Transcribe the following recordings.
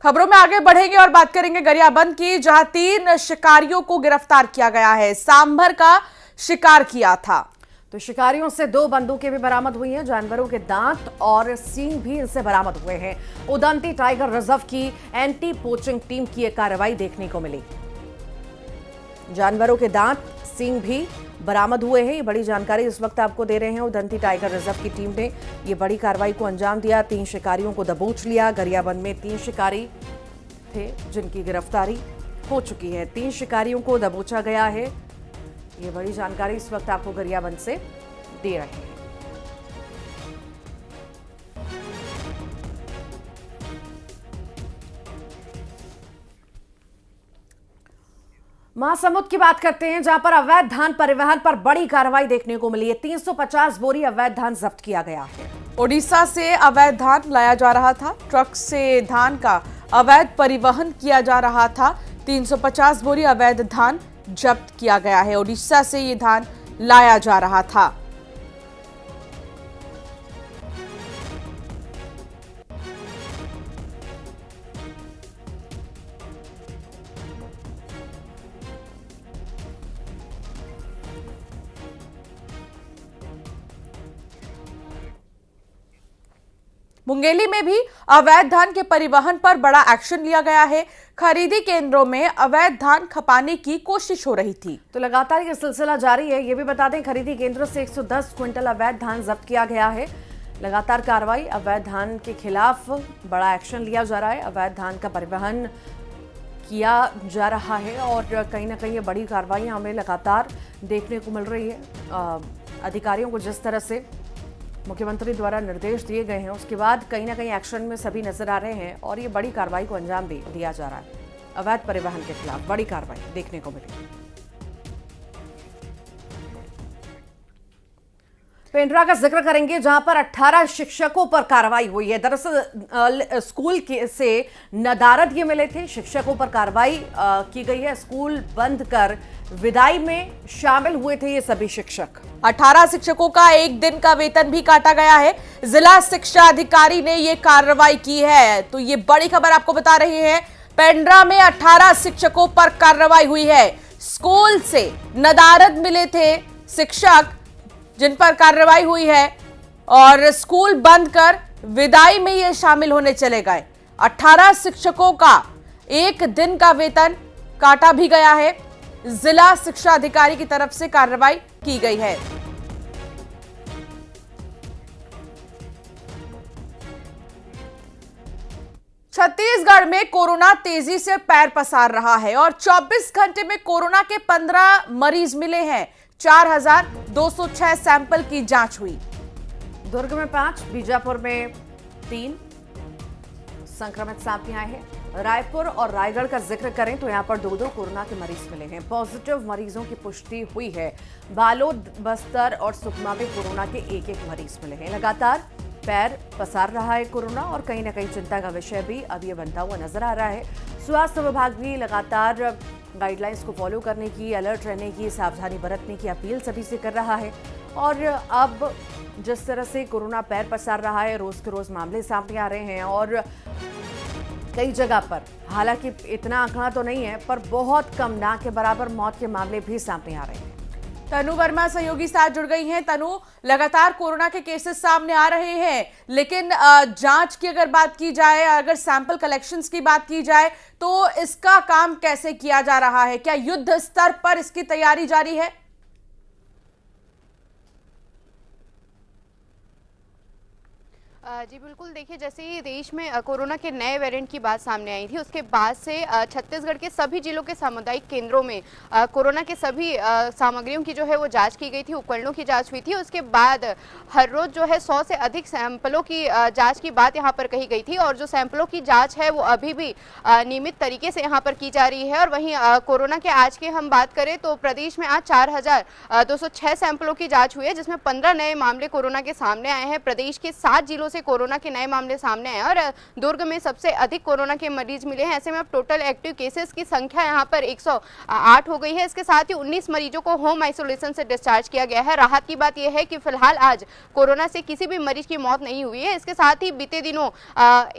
खबरों में आगे बढ़ेंगे और बात करेंगे गरियाबंद की, जहां 3 शिकारियों को गिरफ्तार किया गया है। सांभर का शिकार किया था। तो शिकारियों से 2 बंदूकें भी बरामद हुई हैं। जानवरों के दांत और सींग भी इनसे बरामद हुए हैं। उदंती टाइगर रिजर्व की एंटी पोचिंग टीम की यह कार्रवाई देखने को मिली। जानवरों के दांत, सींग भी बरामद हुए हैं। ये बड़ी जानकारी इस वक्त आपको दे रहे हैं। उदंती टाइगर रिजर्व की टीम ने ये बड़ी कार्रवाई को अंजाम दिया। 3 शिकारियों को दबोच लिया। गरियाबंद में 3 शिकारी थे जिनकी गिरफ्तारी हो चुकी है। 3 शिकारियों को दबोचा गया है। ये बड़ी जानकारी इस वक्त आपको गरियाबंद से दे रहे हैं। महासमुंद की बात करते हैं, जहां पर अवैध धान परिवहन पर बड़ी कार्रवाई देखने को मिली है। 350 बोरी अवैध धान जब्त किया गया है। ओडिशा से अवैध धान लाया जा रहा था। ट्रक से धान का अवैध परिवहन किया जा रहा था। 350 बोरी अवैध धान जब्त किया गया है। ओडिशा से ये धान लाया जा रहा था। मुंगेली में भी अवैध धान के परिवहन पर बड़ा एक्शन लिया गया है। खरीदी केंद्रों में अवैध धान खपाने की कोशिश हो रही थी। तो लगातार ये सिलसिला जारी है। ये भी बता दें, खरीदी केंद्र से 110 क्विंटल अवैध धान जब्त किया गया है। लगातार कार्रवाई, अवैध धान के खिलाफ बड़ा एक्शन लिया जा रहा है। अवैध धान का परिवहन किया जा रहा है और कहीं ना कहीं ये बड़ी कार्रवाई हमें लगातार देखने को मिल रही है। अधिकारियों को जिस तरह से मुख्यमंत्री द्वारा निर्देश दिए गए हैं, उसके बाद कहीं ना कहीं एक्शन में सभी नजर आ रहे हैं और ये बड़ी कार्रवाई को अंजाम भी दिया जा रहा है। अवैध परिवहन के खिलाफ बड़ी कार्रवाई देखने को मिली। पेंड्रा का जिक्र करेंगे, जहां पर 18 शिक्षकों पर कार्रवाई हुई है। दरअसल स्कूल से नदारद ये मिले थे। शिक्षकों पर कार्रवाई की गई है। स्कूल बंद कर विदाई में शामिल हुए थे ये सभी शिक्षक। 18 शिक्षकों का 1 दिन का वेतन भी काटा गया है। जिला शिक्षा अधिकारी ने यह कार्रवाई की है। तो ये बड़ी खबर आपको बता रही है। पेंड्रा में 18 शिक्षकों पर कार्रवाई हुई है। स्कूल से नदारद मिले थे शिक्षक जिन पर कार्रवाई हुई है और स्कूल बंद कर विदाई में ये शामिल होने चले गए। 18 शिक्षकों का 1 दिन का वेतन काटा भी गया है। जिला शिक्षा अधिकारी की तरफ से कार्रवाई की गई है। छत्तीसगढ़ में कोरोना तेजी से पैर पसार रहा है और 24 घंटे में कोरोना के 15 मरीज मिले हैं। 4206 सैंपल की जांच हुई। दुर्ग में 5, बीजापुर में 3 संक्रमित सामने आए हैं। रायपुर और रायगढ़ का जिक्र करें तो यहां पर 2-2 कोरोना के मरीज मिले हैं। पॉजिटिव मरीजों की पुष्टि हुई है। बालोद, बस्तर और सुकमा में कोरोना के 1-1 मरीज मिले हैं। लगातार पैर पसार रहा है कोरोना और कहीं ना कहीं चिंता का विषय भी अब ये बनता हुआ नजर आ रहा है। स्वास्थ्य विभाग भी लगातार गाइडलाइंस को फॉलो करने की, अलर्ट रहने की, सावधानी बरतने की अपील सभी से कर रहा है। और अब जिस तरह से कोरोना पैर पसार रहा है, रोज के रोज मामले सामने आ रहे हैं और कई जगह पर, हालांकि इतना आंकड़ा तो नहीं है, पर बहुत कम, ना के बराबर मौत के मामले भी सामने आ रहे हैं। तनु वर्मा सहयोगी साथ जुड़ गई हैं। तनु, लगातार कोरोना के केसेस सामने आ रहे हैं, लेकिन जांच की अगर बात की जाए, अगर सैंपल कलेक्शंस की बात की जाए, तो इसका काम कैसे किया जा रहा है? क्या युद्ध स्तर पर इसकी तैयारी जारी है? जी बिल्कुल, देखिए जैसे ही देश में कोरोना के नए वेरिएंट की बात सामने आई थी, उसके बाद से छत्तीसगढ़ के सभी जिलों के सामुदायिक केंद्रों में कोरोना के सभी सामग्रियों की जो है वो जांच की गई थी, उपकरणों की जांच हुई थी। उसके बाद हर रोज जो है 100 से अधिक सैंपलों की जांच की बात यहाँ पर कही गई थी और जो सैंपलों की जाँच है वो अभी भी नियमित तरीके से यहाँ पर की जा रही है। और वहीं कोरोना के आज के हम बात करें तो प्रदेश में आज 4206 सैंपलों की जाँच हुई है, जिसमें 15 नए मामले कोरोना के सामने आए हैं। प्रदेश के 7 जिलों से कोरोना के नए मामले सामने आए और दुर्ग में सबसे अधिक कोरोना के मरीज मिले हैं। ऐसे में अब टोटल एक्टिव केसेस की संख्या यहाँ पर 108 हो गई है। इसके साथ ही 19 मरीजों को होम आइसोलेशन से डिस्चार्ज किया गया है। राहत की बात यह है कि फिलहाल आज कोरोना से किसी भी मरीज की मौत नहीं हुई है। इसके साथ ही बीते दिनों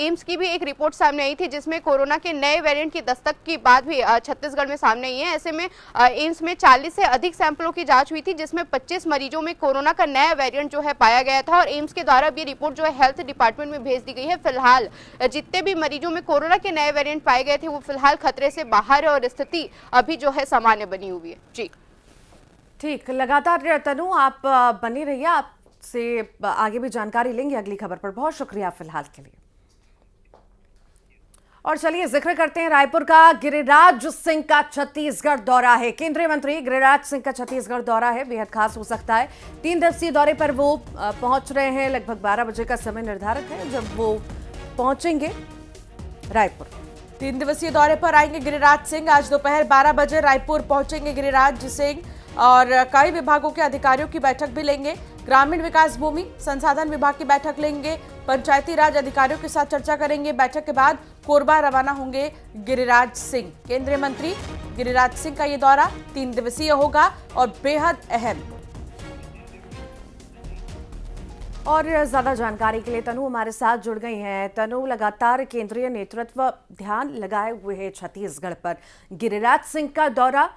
एम्स की भी एक रिपोर्ट सामने आई थी जिसमें कोरोना के नए वेरिएंट की दस्तक की बात भी छत्तीसगढ़ में सामने आई है। ऐसे में एम्स में 40 से अधिक सैंपलों की जांच हुई थी जिसमें 25 मरीजों में कोरोना का नया वेरिएंट जो है पाया गया था और एम्स के द्वारा भी रिपोर्ट जो है हेल्थ डिपार्टमेंट में भेज दी गई है। फिलहाल जितने भी मरीजों में कोरोना के नए वेरिएंट पाए गए थे वो फिलहाल खतरे से बाहर है और स्थिति अभी जो है सामान्य बनी हुई है। जी ठीक, लगातार तनु आप बनी रहिए, आपसे आगे भी जानकारी लेंगे अगली खबर पर। बहुत शुक्रिया फिलहाल के लिए। और चलिए जिक्र करते हैं रायपुर का। गिरिराज सिंह का छत्तीसगढ़ दौरा है। केंद्रीय मंत्री गिरिराज सिंह का छत्तीसगढ़ दौरा है, बेहद खास हो सकता है। 3 दिवसीय दौरे पर वो पहुंच रहे हैं। लगभग 12 बजे का समय निर्धारित है जब वो पहुंचेंगे रायपुर। 3 दिवसीय दौरे पर आएंगे गिरिराज सिंह। आज दोपहर 12 बजे रायपुर पहुंचेंगे गिरिराज सिंह और कई विभागों के अधिकारियों की बैठक भी लेंगे। ग्रामीण विकास, भूमि संसाधन विभाग की बैठक लेंगे। पंचायती राज अधिकारियों के साथ चर्चा करेंगे। बैठक के बाद कोरबा रवाना होंगे गिरिराज सिंह। केंद्रीय मंत्री गिरिराज सिंह का ये दौरा 3 दिवसीय होगा और बेहद अहम। और ज्यादा जानकारी के लिए तनु हमारे साथ जुड़ गई हैं। तनु, लगातार केंद्रीय नेतृत्व ध्यान लगाए हुए है छत्तीसगढ़ पर। गिरिराज सिंह का दौरा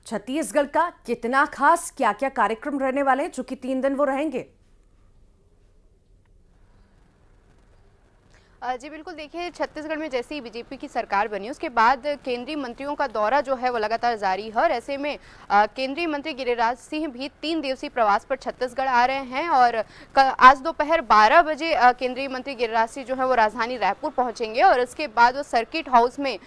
छत्तीसगढ़ का कितना खास, क्या क्या कार्यक्रम रहने वाले हैं, चूंकि 3 दिन वो रहेंगे? जी बिल्कुल, देखिए छत्तीसगढ़ में जैसे ही बीजेपी की सरकार बनी उसके बाद केंद्रीय मंत्रियों का दौरा जो है वो लगातार जारी है और ऐसे में केंद्रीय मंत्री गिरिराज सिंह भी 3 दिवसीय प्रवास पर छत्तीसगढ़ आ रहे हैं और आज दोपहर 12 बजे केंद्रीय मंत्री गिरिराज सिंह जो है वो राजधानी रायपुर पहुंचेंगे और इसके बाद वो सर्किट हाउस में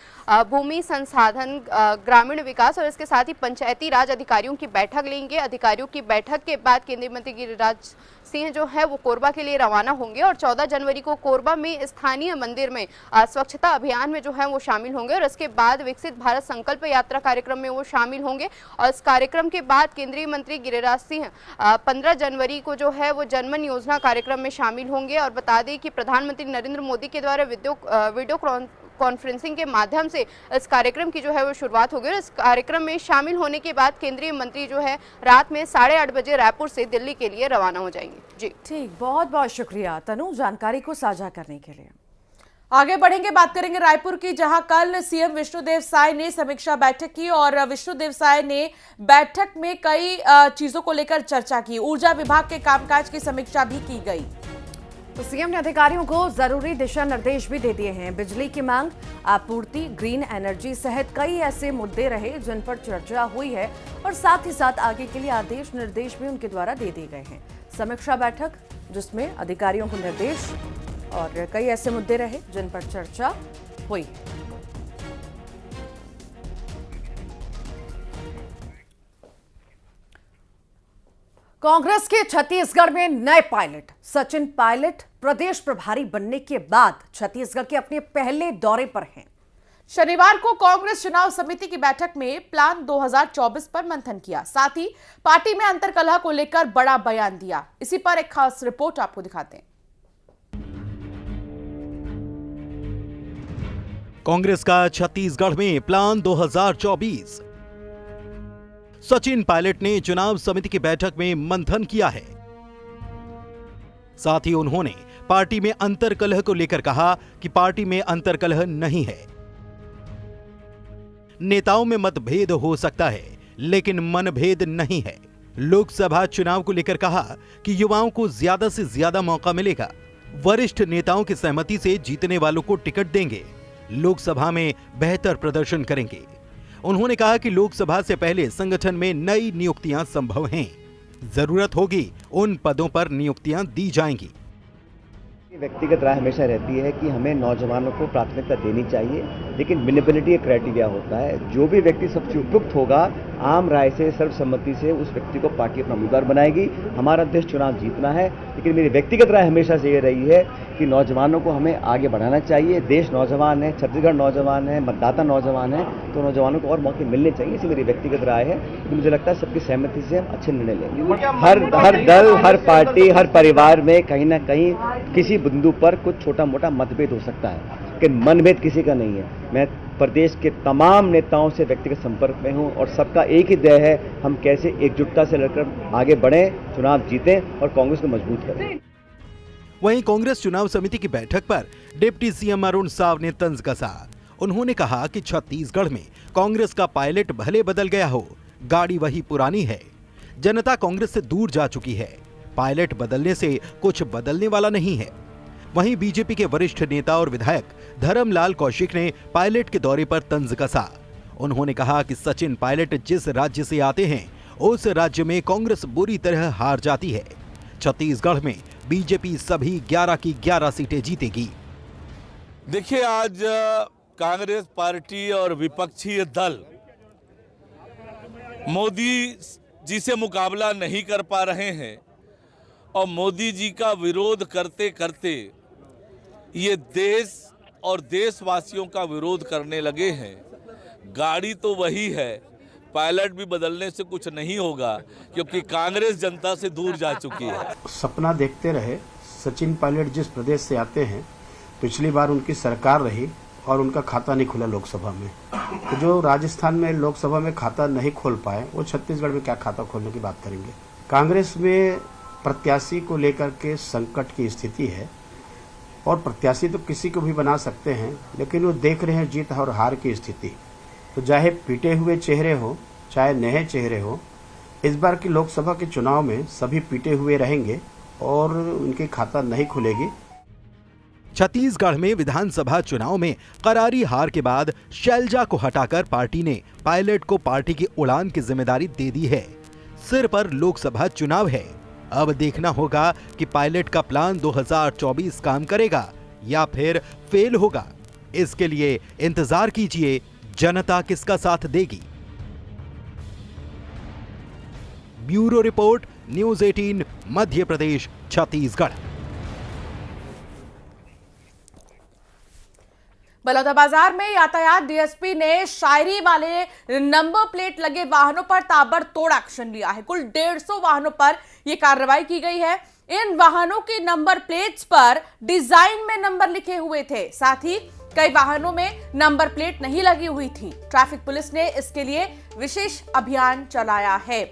भूमि संसाधन, ग्रामीण विकास और इसके साथ ही पंचायती राज अधिकारियों की बैठक लेंगे। अधिकारियों की बैठक के बाद केंद्रीय मंत्री गिरिराज सिंह जो है वो कोरबा के लिए रवाना होंगे और 14 जनवरी को कोरबा में स्थानीय मंदिर में स्वच्छता अभियान में जो है वो शामिल होंगे और इसके बाद विकसित भारत संकल्प यात्रा कार्यक्रम में वो शामिल होंगे और इस कार्यक्रम के बाद केंद्रीय मंत्री गिरिराज सिंह 15 जनवरी को जो है वो जनमन योजना कार्यक्रम में शामिल होंगे। और बता दें कि प्रधानमंत्री नरेंद्र मोदी के द्वारा वीडियो कॉन्फ्रेंसिंग के माध्यम से इस कार्यक्रम की जो है वो शुरुआत होगी और इस कार्यक्रम में शामिल होने के बाद केंद्रीय मंत्री जो है रात में 8:30 बजे रायपुर से दिल्ली के लिए रवाना हो जाएंगे। जी ठीक, बहुत बहुत शुक्रिया तनु जानकारी को साझा करने के लिए। आगे बढ़ेंगे, बात करेंगे रायपुर की, जहां कल सीएम विष्णुदेव साय ने समीक्षा बैठक की और विष्णुदेव साय ने बैठक में कई चीजों को लेकर चर्चा की। ऊर्जा विभाग के कामकाज की समीक्षा भी की गई। तो सीएम ने अधिकारियों को जरूरी दिशा निर्देश भी दे दिए हैं। बिजली की मांग, आपूर्ति, ग्रीन एनर्जी सहित कई ऐसे मुद्दे रहे जिन पर चर्चा हुई है और साथ ही साथ आगे के लिए आदेश निर्देश भी उनके द्वारा दे दिए गए हैं। समीक्षा बैठक जिसमें अधिकारियों को निर्देश और कई ऐसे मुद्दे रहे जिन पर चर्चा हुई। कांग्रेस के छत्तीसगढ़ में नए पायलट। सचिन पायलट प्रदेश प्रभारी बनने के बाद छत्तीसगढ़ के अपने पहले दौरे पर हैं। शनिवार को कांग्रेस चुनाव समिति की बैठक में प्लान 2024 पर मंथन किया, साथ ही पार्टी में अंतर्कलह को लेकर बड़ा बयान दिया। इसी पर एक खास रिपोर्ट आपको दिखाते हैं। कांग्रेस का छत्तीसगढ़ में प्लान 2024। सचिन पायलट ने चुनाव समिति की बैठक में मंथन किया है। साथ ही उन्होंने पार्टी में अंतर्कलह को लेकर कहा कि पार्टी में अंतर्कलह नहीं है। नेताओं में मतभेद हो सकता है लेकिन मनभेद नहीं है। लोकसभा चुनाव को लेकर कहा कि युवाओं को ज्यादा से ज्यादा मौका मिलेगा। वरिष्ठ नेताओं की सहमति से जीतने वालों को टिकट देंगे। लोकसभा में बेहतर प्रदर्शन करेंगे। उन्होंने कहा कि लोकसभा से पहले संगठन में नई नियुक्तियां संभव हैं। जरूरत होगी उन पदों पर नियुक्तियां दी जाएंगी। व्यक्तिगत राय हमेशा रहती है कि हमें नौजवानों को प्राथमिकता देनी चाहिए लेकिन विनेबिलिटी एक क्राइटेरिया होता है। जो भी व्यक्ति सबसे उपयुक्त होगा, आम राय से, सर्वसम्मति से उस व्यक्ति को पार्टी अपना उम्मीदवार बनाएगी। हमारा देश चुनाव जीतना है, लेकिन मेरी व्यक्तिगत राय हमेशा से ये रही है कि नौजवानों को हमें आगे बढ़ाना चाहिए। देश नौजवान है, छत्तीसगढ़ नौजवान है, मतदाता नौजवान है, तो नौजवानों को और मौके मिलने चाहिए। ऐसी मेरी व्यक्तिगत राय है, तो मुझे लगता है सबकी सहमति से हम अच्छे निर्णय लेंगे। हर दल, हर पार्टी, हर परिवार में कहीं ना कहीं किसी बिंदु पर कुछ छोटा मोटा मतभेद हो सकता है, लेकिन मनभेद किसी का नहीं है। मैं प्रदेश के तमाम नेताओं से व्यक्तिगत संपर्क में हूं और सबका एक ही ध्येय है, हम कैसे एकजुटता से लड़कर आगे बढ़ें, चुनाव जीतें और कांग्रेस को मजबूत करें। वहीं कांग्रेस चुनाव समिति की बैठक पर डिप्टी सीएम अरुण साव ने तंज कसा। उन्होंने कहा कि छत्तीसगढ़ में कांग्रेस का पायलट भले बदल गया हो, गाड़ी वही पुरानी है। जनता कांग्रेस से दूर जा चुकी है। पायलट बदलने से कुछ बदलने वाला नहीं है। वहीं बीजेपी के वरिष्ठ नेता और विधायक धर्मलाल कौशिक ने पायलट के दौरे पर तंज कसा। उन्होंने कहा कि सचिन पायलट जिस राज्य से आते हैं, उस राज्य में कांग्रेस बुरी तरह हार जाती है। छत्तीसगढ़ में बीजेपी सभी 11 की 11 सीटें जीतेगी। देखिए, आज कांग्रेस पार्टी और विपक्षी दल मोदी जी से मुकाबला नहीं कर पा रहे हैं और मोदी जी का विरोध करते करते ये देश और देशवासियों का विरोध करने लगे हैं। गाड़ी तो वही है, पायलट भी बदलने से कुछ नहीं होगा, क्योंकि कांग्रेस जनता से दूर जा चुकी है। सपना देखते रहे। सचिन पायलट जिस प्रदेश से आते हैं, पिछली बार उनकी सरकार रही और उनका खाता नहीं खुला लोकसभा में। तो जो राजस्थान में लोकसभा में खाता नहीं खोल पाए, वो छत्तीसगढ़ में क्या खाता खोलने की बात करेंगे। कांग्रेस में प्रत्याशी को लेकर के संकट की स्थिति है और प्रत्याशी तो किसी को भी बना सकते हैं, लेकिन वो देख रहे हैं जीत और हार की स्थिति। तो चाहे पीटे हुए चेहरे हो, चाहे नए चेहरे हो, इस बार की लोकसभा के चुनाव में सभी पीटे हुए रहेंगे और उनके खाता नहीं खुलेगी। छत्तीसगढ़ में विधानसभा चुनाव में करारी हार के बाद शैलजा को हटाकर पार्टी ने पायलट को पार्टी की उड़ान की जिम्मेदारी दे दी है। सिर पर लोकसभा चुनाव है। अब देखना होगा कि पायलट का प्लान 2024 काम करेगा या फिर फेल होगा। इसके लिए इंतजार कीजिए, जनता किसका साथ देगी। Bureau report, news 18, Madhya Pradesh, Chhattisgarh. Balodabazar में यातायात डीएसपी ने शायरी वाले नंबर प्लेट लगे वाहनों पर ताबड़तोड़ एक्शन लिया है। कुल 150 वाहनों पर यह कार्रवाई की गई है। इन वाहनों के नंबर प्लेट्स पर डिजाइन में नंबर लिखे हुए थे, साथ ही कई वाहनों में नंबर प्लेट नहीं लगी हुई थी। ट्रैफिक पुलिस ने इसके लिए विशेष अभियान चलाया है।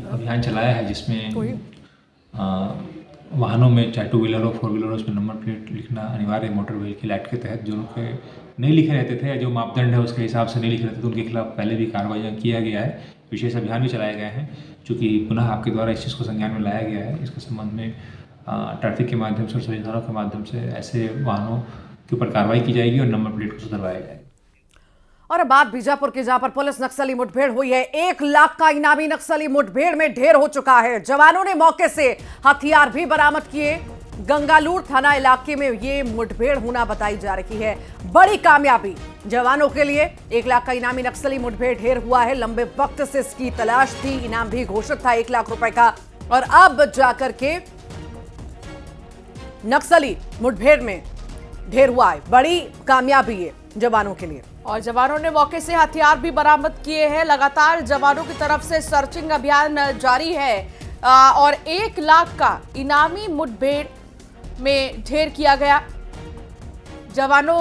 अभियान चलाया है जिसमें वाहनों में, चाहे टू व्हीलर हो, फोर व्हीलर हो, उसमें नंबर प्लेट लिखना अनिवार्य है। मोटर व्हीकल एक्ट के तहत जो उनके नहीं लिखे रहते थे या जो मापदंड है उसके हिसाब से नहीं लिखे रहते थे, उनके खिलाफ पहले भी कार्रवाई किया गया है। विशेष अभियान भी चलाए गए हैं, चूँकि पुनः आपके द्वारा इस चीज़ को संज्ञान में लाया गया है। इसके संबंध में ट्रैफिक के माध्यम से और सभी धाराओं के माध्यम से ऐसे वाहनों के ऊपर कार्रवाई की जाएगी और नंबर प्लेट को सुधरवाया जाएगा। और अब बात बीजापुर की, जहां पर पुलिस नक्सली मुठभेड़ हुई है। 1 लाख का इनामी नक्सली मुठभेड़ में ढेर हो चुका है। जवानों ने मौके से हथियार भी बरामद किए। गंगालूर थाना इलाके में ये मुठभेड़ होना बताई जा रही है। बड़ी कामयाबी जवानों के लिए। 1 लाख का इनामी नक्सली मुठभेड़ ढेर हुआ है। लंबे वक्त से इसकी तलाश थी। इनाम भी घोषित था 1 लाख रुपए का, और अब जाकर के नक्सली मुठभेड़ में ढेर हुआ है। बड़ी कामयाबी है जवानों के लिए। और जवानों ने मौके से हथियार भी बरामद किए हैं। लगातार जवानों की तरफ से सर्चिंग अभियान जारी है और 1 लाख का इनामी मुठभेड़ में ढेर किया गया। जवानों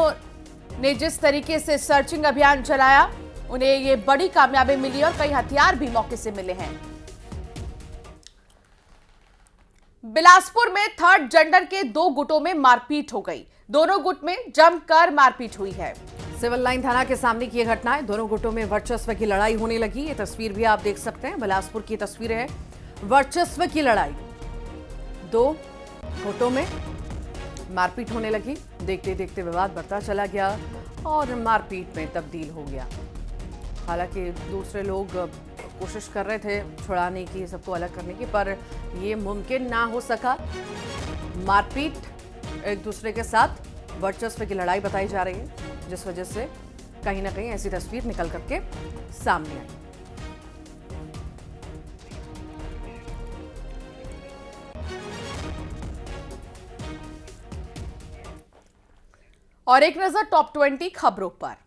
ने जिस तरीके से सर्चिंग अभियान चलाया, उन्हें ये बड़ी कामयाबी मिली और कई हथियार भी मौके से मिले हैं। बिलासपुर में थर्ड जेंडर के 2 गुटों में मारपीट हो गई। दोनों गुट में जमकर मारपीट हुई है। सिविल लाइन थाना के सामने की यह घटना है। दोनों गुटों में वर्चस्व की लड़ाई होने लगी। ये तस्वीर भी आप देख सकते हैं, बिलासपुर की तस्वीर है। वर्चस्व की लड़ाई, 2 गुटों में मारपीट होने लगी। देखते देखते विवाद बढ़ता चला गया और मारपीट में तब्दील हो गया। हालांकि दूसरे लोग कोशिश कर रहे थे छुड़ाने की, सबको अलग करने की, पर ये मुमकिन ना हो सका। मारपीट, एक दूसरे के साथ वर्चस्व की लड़ाई बताई जा रही है, जिस वजह से कहीं ना कहीं ऐसी तस्वीर निकल करके सामने आई। और एक नजर टॉप 20 खबरों पर।